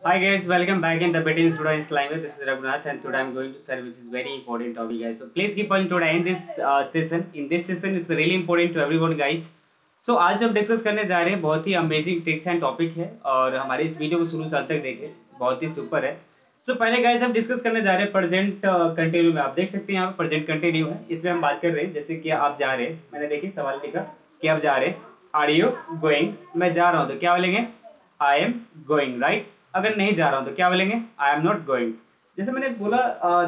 Hi guys, welcome back in the Betting Students Language. This is Raghunath and today I'm going to share which is very important topic guys. So please keep on today in this session. In this session it's really important to everyone guys. So आज हम discuss करने जा रहे हैं बहुत ही amazing tricks and topic है और हमारे इस वीडियो को शुरू से अंत तक देखें, बहुत ही सुपर है। सो पहले गाइस हम डिस्कस करने जा रहे हैं प्रेजेंट कंटिन्यू में। आप देख सकते हैं यहाँ पे प्रेजेंट कंटिन्यू है, इसमें हम बात कर रहे हैं जैसे कि आप जा रहे हैं। मैंने देखिए सवाल लिखा कि आप जा रहे हैं, आर यू गोइंग, मैं जा रहा हूँ तो क्या बोलेंगे आई एम गोइंग, राइट। अगर नहीं जा रहा हूँ तो क्या बोलेंगे आई एम नॉट गोइंग। जैसे मैंने बोला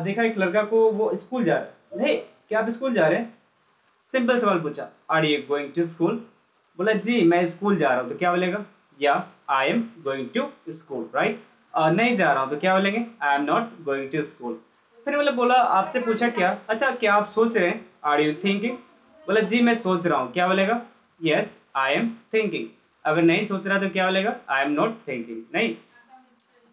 देखा एक लड़का को वो स्कूल जा रहा है, नहीं क्या आप स्कूल जा रहे हैं, सिंपल सवाल पूछा are you going to school, बोला जी मैं स्कूल जा रहा हूँ तो क्या बोलेगा या I am going to school, right. नहीं जा रहा हूँ तो क्या बोलेंगे I am not going to school. फिर मतलब बोला आपसे पूछा क्या, अच्छा क्या आप सोच रहे हैं, आर यू थिंकिंग, बोला जी मैं सोच रहा हूँ, क्या बोलेगा यस आई एम थिंकिंग। अगर नहीं सोच रहा तो क्या बोलेगा आई एम नॉट थिंकिंग, नहीं।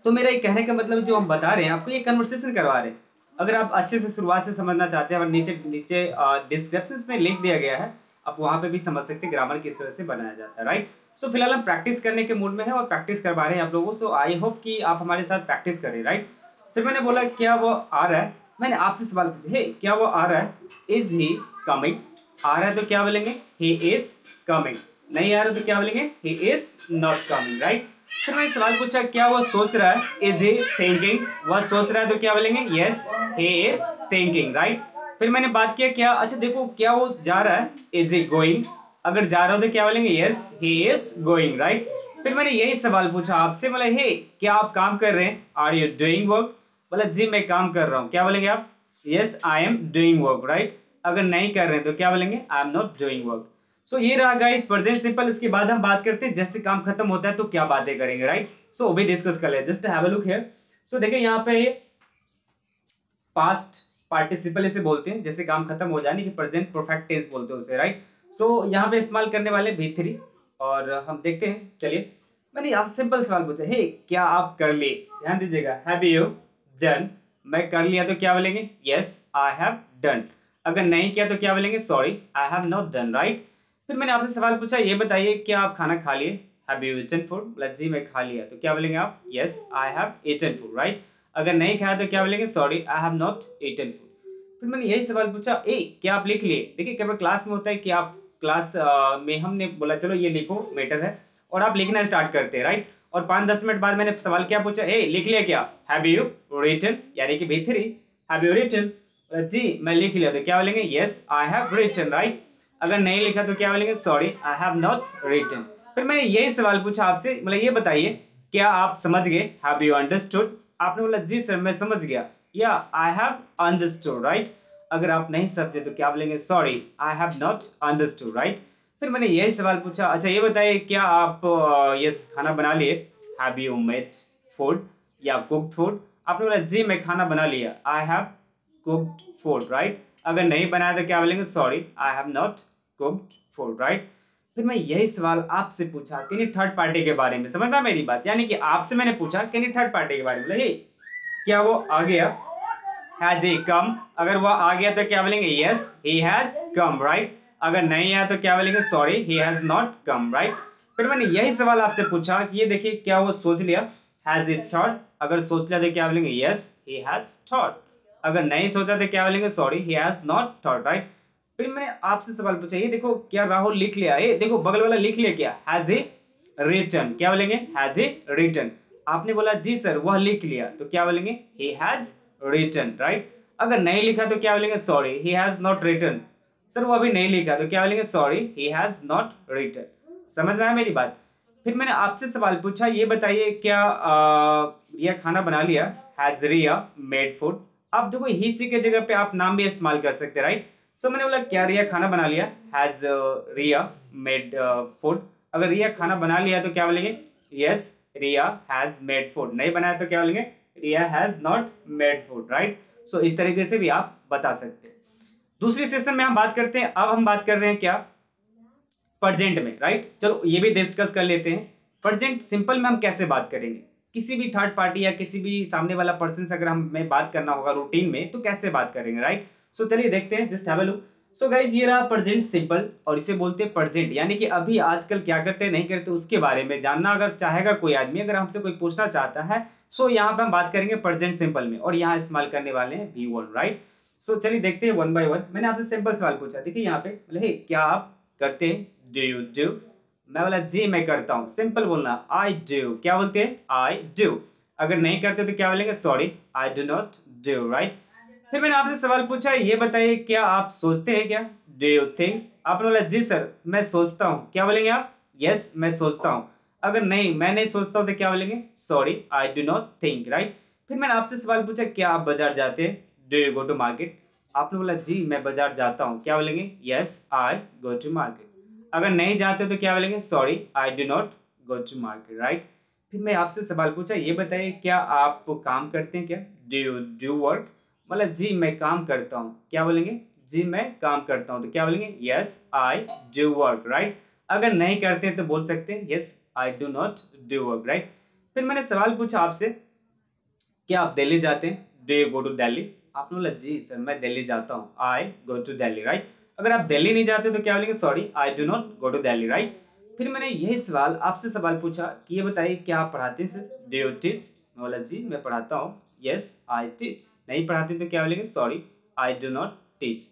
तो मेरा ये कहने का मतलब जो हम बता रहे हैं आपको, ये कन्वर्सेशन करवा रहे हैं। अगर आप अच्छे से शुरुआत से समझना चाहते हैं और नीचे नीचे डिस्क्रिप्शन में लिख दिया गया है, आप वहाँ पे भी समझ सकते हैं ग्रामर किस तरह से बनाया जाता है, राइट। सो फिलहाल हम प्रैक्टिस करने के मूड में है और प्रैक्टिस करवा रहे हैं आप लोगों को। सो आई होप कि आप हमारे साथ प्रैक्टिस करें, राइट। फिर मैंने बोला क्या वो आ रहा है, मैंने आपसे सवाल पूछा हे क्या वो आ रहा है, इज ही कमिंग। आ रहा है तो क्या बोलेंगे ही इज कमिंग, नहीं आ रहा तो क्या बोलेंगे he is not coming, right. फिर मैंने सवाल पूछा क्या वो सोच रहा है, इज ही थिंकिंग, वह सोच रहा है तो क्या बोलेंगे yes he is thinking, right. फिर मैंने बात किया क्या, अच्छा देखो क्या वो जा रहा है, इज ही गोइंग, अगर जा रहा हो तो क्या बोलेंगे yes he is going, right. फिर मैंने यही सवाल पूछा आपसे, बोला हे क्या आप काम कर रहे हैं, आर यू डूइंग वर्क, बोला जी मैं काम कर रहा हूँ, क्या बोलेंगे आप yes I am doing work, right. अगर नहीं कर रहे हैं तो क्या बोलेंगे I am not doing work. So ये रहा गाइस प्रेजेंट सिंपल। इसके बाद हम बात करते हैं जैसे काम खत्म होता है तो क्या बातें करेंगे, राइट। सो वो भी डिस्कस कर ले, just have a look here. So देखिए यहाँ पे पास्ट पार्टिसिपल इसे बोलते हैं, जैसे काम खत्म हो जाने की प्रेजेंट परफेक्ट टेंस बोलते हैं उसे, राइट। सो यहाँ पे इस्तेमाल करने वाले V3 और हम देखते हैं। चलिए मैंने आपसे सिंपल सवाल पूछा हे क्या आप कर लिए, ध्यान दीजिएगा हैव यू डन, मैं कर लिया तो क्या बोलेंगे यस आई हैव डन। अगर नहीं किया तो क्या बोलेंगे sorry I have not done, right. फिर मैंने आपसे सवाल पूछा ये बताइए क्या आप खाना खा लिए, हैव यू ईटन फूड, बोला जी मैं खा लिया तो क्या बोलेंगे आप yes I have eaten food, right. अगर नहीं खाया तो क्या बोलेंगे sorry I have not eaten food. फिर मैंने यही सवाल पूछा ए क्या आप लिख लिए। देखिए कई बार क्लास में होता है कि आप क्लास में हमने बोला चलो ये लिखो मैटर है और आप लिखना स्टार्ट करते हैं, राइट। और 5-10 मिनट बाद मैंने सवाल क्या पूछा ए लिख लिया क्या, हैव यू रिटन, यानी कि V3 हैव यू रिटन, जी मैं लिख लिया तो क्या बोलेंगे yes I have written, right. अगर नहीं लिखा तो क्या बोलेंगे sorry I have not written. फिर मैंने यही सवाल पूछा आपसे, बोला ये बताइए क्या आप समझ गए, हैव यू अंडरस्टूड, आपने बोला जी सर मैं समझ गया या आई हैव अंडरस्टूड, राइट। अगर आप नहीं समझे तो क्या बोलेंगे sorry I have not understood, right. फिर मैंने यही सवाल पूछा अच्छा ये बताइए क्या आप यस खाना बना लिए, हैव यू मेड फूड या कुक्ड फूड, आपने बोला जी मैं खाना बना लिया I have cooked food, right. अगर नहीं बनाया तो क्या बोलेंगे sorry I have not cooked food, right. फिर मैं यही सवाल आपसे पूछा किन्हीं थर्ड पार्टी के बारे में, समझ रहा मेरी बात, यानी कि आपसे मैंने पूछा किन्हीं थर्ड पार्टी के बारे में, बोला क्या वो आ गया, हैज ही कम, अगर वो आ गया तो क्या बोलेंगे yes he has come, right. अगर नहीं आया तो क्या बोलेंगे sorry he has not come, right. फिर मैंने यही सवाल आपसे पूछा कि ये देखिए क्या वो सोच लिया, हैज इट थॉट, अगर सोच लिया तो क्या बोलेंगे यस ही हैज थॉट, अगर नहीं सोचा तो क्या बोलेंगे sorry he has not thought, right. फिर मैंने आपसे सवाल पूछा ये देखो क्या राहुल लिख लिया, ये देखो बगल वाला लिख लिया क्या, हैज ही रिटन, क्या बोलेंगे हैज ही रिटन, आपने बोला जी सर वह लिख लिया तो क्या बोलेंगे ही हैज रिटन, राइट। अगर नहीं लिखा तो क्या बोलेंगे sorry he has not written, sir वो अभी नहीं लिखा तो क्या बोलेंगे sorry he has not written. समझ में आया मेरी बात। फिर मैंने आपसे सवाल पूछा ये बताइए क्या रिया खाना बना लिया, हैज रिया मेड फूड, अब देखो ही सी के जगह पे आप नाम भी इस्तेमाल कर सकते हैं, राइट। सो मैंने बोला क्या रिया खाना बना लिया, हैज रिया मेड फूड, अगर रिया खाना बना लिया तो क्या बोलेंगे yes Riya has made food, नहीं बनाया तो क्या बोलेंगे Riya has not made food, right. So इस तरीके से भी आप बता सकते हैं। दूसरी सेशन में हम बात करते हैं, अब हम बात कर रहे हैं क्या प्रेजेंट में, राइट। चलो ये भी डिस्कस कर लेते हैं। प्रेजेंट सिंपल में हम कैसे बात करेंगे, किसी भी थर्ड पार्टी या किसी भी सामने वाला पर्सन से अगर हमें बात करना होगा रूटीन में तो कैसे बात करेंगे, राइट। सो चलिए देखते हैं, just have a look. So guys ये रहा प्रेजेंट सिंपल और इसे बोलते हैं प्रेजेंट, यानी कि अभी आजकल क्या करते हैं नहीं करते उसके बारे में जानना अगर चाहेगा कोई आदमी, अगर हमसे कोई पूछना चाहता है, सो यहाँ पे हम बात करेंगे प्रेजेंट सिंपल में और यहाँ इस्तेमाल करने वाले हैं V1, राइट। सो चलिए देखते हैं वन बाय वन। मैंने आपसे सिंपल सवाल पूछा, देखिए यहाँ पे बोले हे क्या आप करते हैं, डू यू डू। मैं बोला जी मैं करता हूँ, सिंपल बोलना आई डू। क्या बोलते हैं, आई डू। अगर नहीं करते तो क्या बोलेंगे, sorry I do not do, right. फिर मैंने आपसे सवाल पूछा, ये बताइए क्या आप सोचते हैं क्या, डू यू थिंक। आपने बोला जी सर मैं सोचता हूँ, क्या बोलेंगे आप, यस मैं सोचता हूँ। अगर नहीं मैं नहीं सोचता हूँ तो क्या बोलेंगे, sorry I do not think, right. फिर मैंने आपसे सवाल पूछा, क्या आप बाजार जाते हैं, do you go to market. आपने बोला जी मैं बाजार जाता हूँ, क्या बोलेंगे, yes I go to market. अगर नहीं जाते तो क्या बोलेंगे, sorry I do not go to market, right. फिर मैं आपसे सवाल पूछा, ये बताइए क्या आप काम करते हैं क्या, डू यू डू वर्क। मतलब जी मैं काम करता हूँ, क्या बोलेंगे, जी मैं काम करता हूँ, तो क्या बोलेंगे, yes I do work, right. अगर नहीं करते तो बोल सकते हैं yes I do not do work, right. फिर मैंने सवाल पूछा आपसे, क्या आप दिल्ली जाते हैं, do you go to Delhi. आपने बोला जी सर मैं दिल्ली जाता हूँ, I go to Delhi, right. अगर आप दिल्ली नहीं जाते तो क्या बोलेंगे, sorry I do not go to Delhi, right. फिर मैंने यही सवाल आपसे सवाल पूछा कि ये बताइए क्या आप पढ़ाते हैं सर, डू यू टीच। मैं बोला जी मैं पढ़ाता हूँ, यस आई टीच। नहीं पढ़ाते तो क्या बोलेंगे, sorry I do not teach.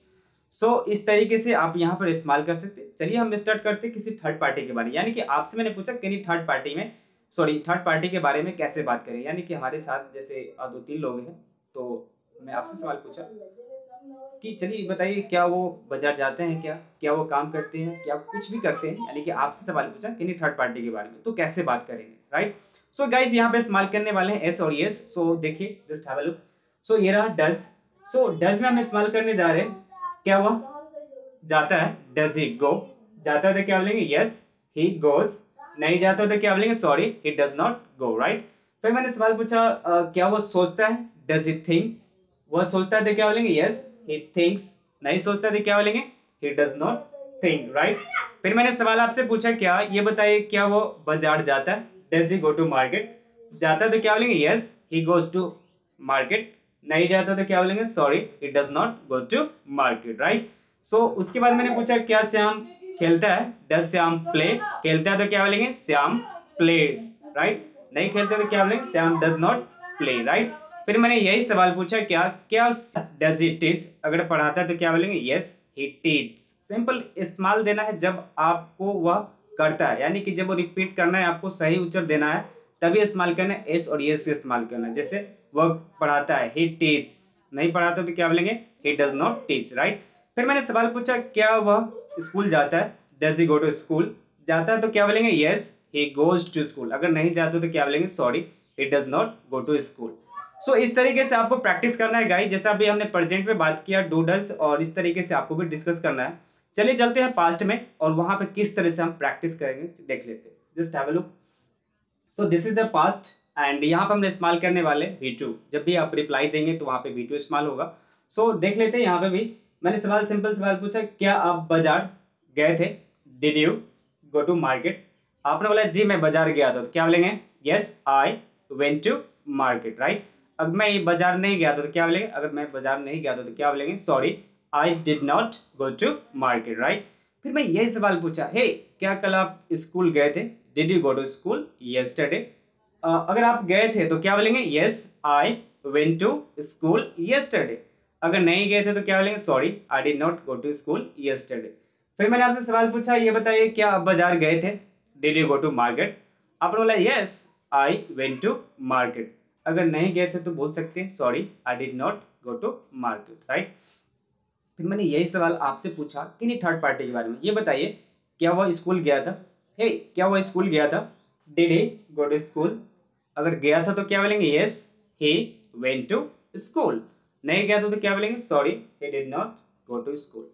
So इस तरीके से आप यहाँ पर इस्तेमाल कर सकते हैं। चलिए हम स्टार्ट करते हैं किसी थर्ड पार्टी के बारे में, यानी कि आपसे मैंने पूछा कि थर्ड पार्टी में थर्ड पार्टी के बारे में कैसे बात करें, यानी कि हमारे साथ जैसे 2-3 लोग हैं, तो मैं आपसे सवाल पूछा कि चलिए बताइए क्या वो बाजार जाते हैं क्या, क्या वो काम करते हैं, क्या कुछ भी करते हैं, यानी कि आपसे सवाल पूछा कि थर्ड पार्टी के बारे में, तो कैसे बात करेंगे, राइट। सो गाइज यहाँ पे इस्तेमाल करने वाले हैं एस और यस। सो देखिए जस्ट हैव अ लुक। सो ये रहा डज। सो डज में हम इस्तेमाल करने जा रहे हैं, क्या हुआ, जाता है, डज ही गो। जाता है तो क्या बोलेंगे, यस ही गोज। नहीं जाता तो क्या बोलेंगे, sorry he does not go, right. फिर मैंने सवाल पूछा क्या वो सोचता है, डज ही थिंक। वह सोचता है तो क्या बोलेंगे, यस ही थिंक्स। नहीं सोचता तो क्या बोलेंगे, he does not think, right. फिर मैंने सवाल आपसे पूछा, क्या ये बताइए क्या वो बाजार जाता है, does he go to market. जाता है तो क्या बोलेंगे, yes he goes to market. नहीं जाता तो क्या बोलेंगे, sorry he does not go to market, right. So उसके बाद मैंने पूछा, क्या श्याम खेलता है, डज श्याम प्ले। खेलता है तो क्या बोलेंगे, श्याम प्लेस, राइट। नहीं खेलता तो क्या बोलेंगे, Shyam does not play, right. फिर मैंने यही सवाल पूछा, क्या क्या डज ही टीच। अगर पढ़ाता है तो क्या बोलेंगे, यस ही टीच। सिंपल इस्तेमाल देना है जब आपको वह करता है, यानी कि जब वो रिपीट करना है, आपको सही उत्तर देना है, तभी इस्तेमाल करना है एस और यस से इस्तेमाल करना है। जैसे वह पढ़ाता है, ही टीच। नहीं पढ़ाता तो क्या बोलेंगे, he does not teach, right. फिर मैंने सवाल पूछा, क्या वह स्कूल जाता है, does he go to school. जाता है तो क्या बोलेंगे, yes he goes to school. अगर नहीं जाता तो क्या बोलेंगे, sorry he does not go to school. So इस तरीके से आपको प्रैक्टिस करना है गाइस, जैसा अभी हमने प्रेजेंट में बात किया डू डज, और इस तरीके से आपको भी डिस्कस करना है। चलिए चलते हैं पास्ट में और वहां पे किस तरह से हम प्रैक्टिस करेंगे देख लेते हैं। Just have a look. So this is a past and यहाँ पर हम इस्तेमाल करने वाले V2। जब भी आप रिप्लाई देंगे तो वहां पे V2 इस्तेमाल होगा। सो देख लेते हैं यहाँ पे भी। मैंने सिंपल सवाल पूछा, क्या आप बाजार गए थे, did you go to market. आपने बोला जी मैं बाजार गया था, तो क्या बोलेंगे, yes I went to market, right. अब मैं बाजार नहीं गया था तो क्या बोलेंगे, अगर मैं बाजार नहीं गया था तो क्या बोलेंगे, sorry I did not go to market, right. फिर मैं यही सवाल पूछा, हे क्या कल आप स्कूल गए थे, did you go to school yesterday. अगर आप गए थे तो क्या बोलेंगे, yes I went to school yesterday. अगर नहीं गए थे तो क्या बोलेंगे, sorry I did not go to school yesterday. फिर मैंने आपसे सवाल पूछा, ये बताइए क्या आप बाजार गए थे, did you go to market. आपने बोला yes I went to market. अगर नहीं गए थे तो बोल सकते हैं, sorry I did not go to market, right. फिर मैंने यही सवाल आपसे पूछा कि नहीं थर्ड पार्टी के बारे में, ये बताइए क्या वह स्कूल गया था, हे क्या वह स्कूल गया था, did he go to school. अगर गया था तो क्या बोलेंगे, yes he went to school. नहीं गया था तो क्या बोलेंगे, sorry he did not go to school.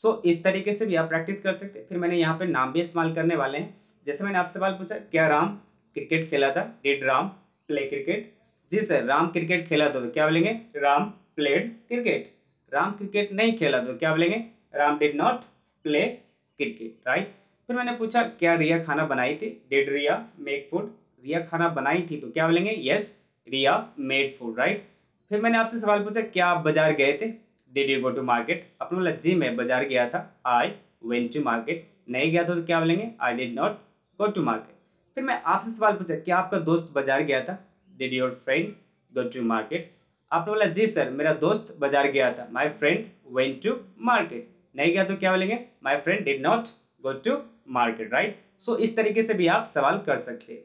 So इस तरीके से भी आप प्रैक्टिस कर सकते हैं। फिर मैंने यहाँ पे नाम भी इस्तेमाल करने वाले हैं। जैसे मैंने आपसे सवाल पूछा, क्या राम क्रिकेट खेला था, डिड राम प्ले क्रिकेट। जी सर राम क्रिकेट खेला था, तो क्या बोलेंगे, Ram played cricket. Ram cricket नहीं खेला तो क्या बोलेंगे, Ram did not play cricket, right. फिर मैंने पूछा, क्या रिया खाना बनाई थी, डिड रिया मेक फूड। रिया खाना बनाई थी तो क्या बोलेंगे, yes Riya made food, right. फिर मैंने आपसे सवाल पूछा, क्या आप बाजार गए थे, did you go to market? आपने बोला जी मैं बाजार गया था, आई वेंट टू मार्केट। नहीं गया था तो क्या बोलेंगे? I did not go to market. फिर मैं आपसे सवाल पूछा, क्या आपका दोस्त बाजार गया था? Did your friend go to market? आपने बोला जी सर मेरा दोस्त बाजार गया था, my friend went to market. नहीं गया तो क्या बोलेंगे? My friend did not go to market, right. So इस तरीके से भी आप सवाल कर सकते हैं।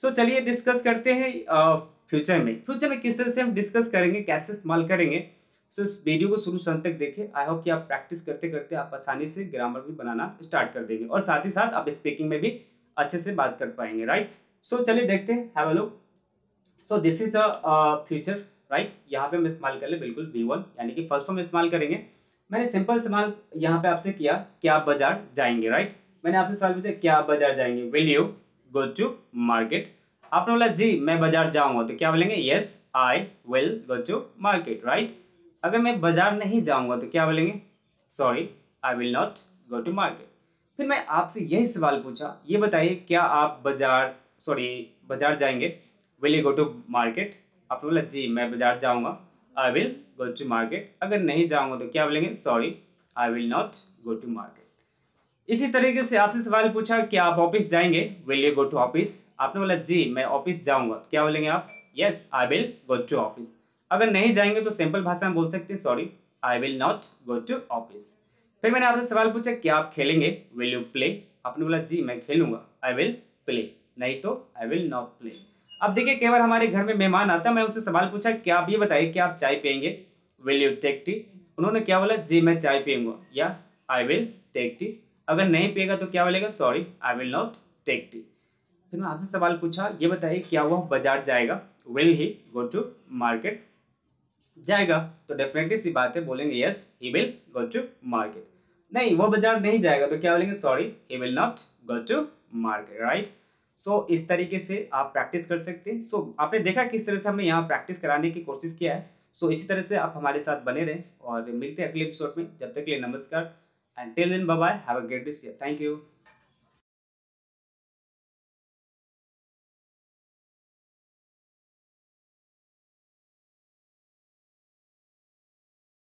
सो चलिए डिस्कस करते हैं फ्यूचर में किस तरह से हम डिस्कस करेंगे, कैसे इस्तेमाल करेंगे। सो इस वीडियो को शुरू से अंत तक देखिए। आई होप कि आप प्रैक्टिस करते करते आप आसानी से ग्रामर भी बनाना स्टार्ट कर देंगे और साथ ही साथ आप स्पीकिंग में भी अच्छे से बात कर पाएंगे, राइट। सो चलिए देखते हैं, have a look. So this is a future, right. यहाँ पे हम इस्तेमाल कर ले बिल्कुल V1 यानी कि फर्स्ट फॉर्म इस्तेमाल करेंगे। मैंने सिंपल सवाल यहाँ पे आपसे किया, क्या आप बाजार जाएंगे, राइट। मैंने आपसे सवाल पूछा, क्या आप बाजार जाएंगे? Will you go to market? आपने बोला जी मैं बाजार जाऊंगा, तो क्या बोलेंगे? Yes I will go to market, right. अगर मैं बाजार नहीं जाऊंगा तो क्या बोलेंगे? Sorry I will not go to market. फिर मैं आपसे यही सवाल पूछा, ये बताइए क्या आप बाजार जाएंगे? Will you go to market? आपने बोला जी मैं बाजार जाऊंगा, I will go to market. अगर नहीं जाऊंगा तो क्या बोलेंगे? Sorry I will not go to market. इसी तरीके से आपसे सवाल पूछा, क्या आप ऑफिस जाएंगे? Will you go to office? आपने बोला जी मैं ऑफिस जाऊंगा, तो क्या बोलेंगे आप? Yes I will go to office. अगर नहीं जाएंगे तो सिंपल भाषा में बोल सकते हैं, sorry I will not go to office. फिर मैंने आपसे सवाल पूछा, क्या आप खेलेंगे? Will you play? आपने बोला जी मैं खेलूंगा, आई विल प्ले। नहीं तो आई विल नॉट प्ले। अब देखिए कई बार हमारे घर में मेहमान आता है, मैं उनसे सवाल पूछा, क्या आप ये बताइए क्या आप चाय पियेंगे? Will you take tea? उन्होंने क्या बोला? जी मैं चाय पीऊंगा या आई विल टेक टी। अगर नहीं पिएगा तो क्या बोलेगा? Sorry I will not take tea. फिर मैं आपसे सवाल पूछा, ये बताइए क्या वह बाजार जाएगा? Will he go to market? जाएगा तो डेफिनेटली सी बात है, बोलेंगे yes he will go to market. नहीं वो बाजार नहीं जाएगा तो क्या बोलेंगे? Sorry he will not go to market, right. So इस तरीके से आप प्रैक्टिस कर सकते हैं। सो आपने देखा किस तरह से हमने यहाँ प्रैक्टिस कराने की कोशिश किया है। सो इसी तरह से आप हमारे साथ बने रहें और मिलते हैं अगले एपिसोड में। जब तक के लिए नमस्कार and till then bye bye, have a great day, thank you.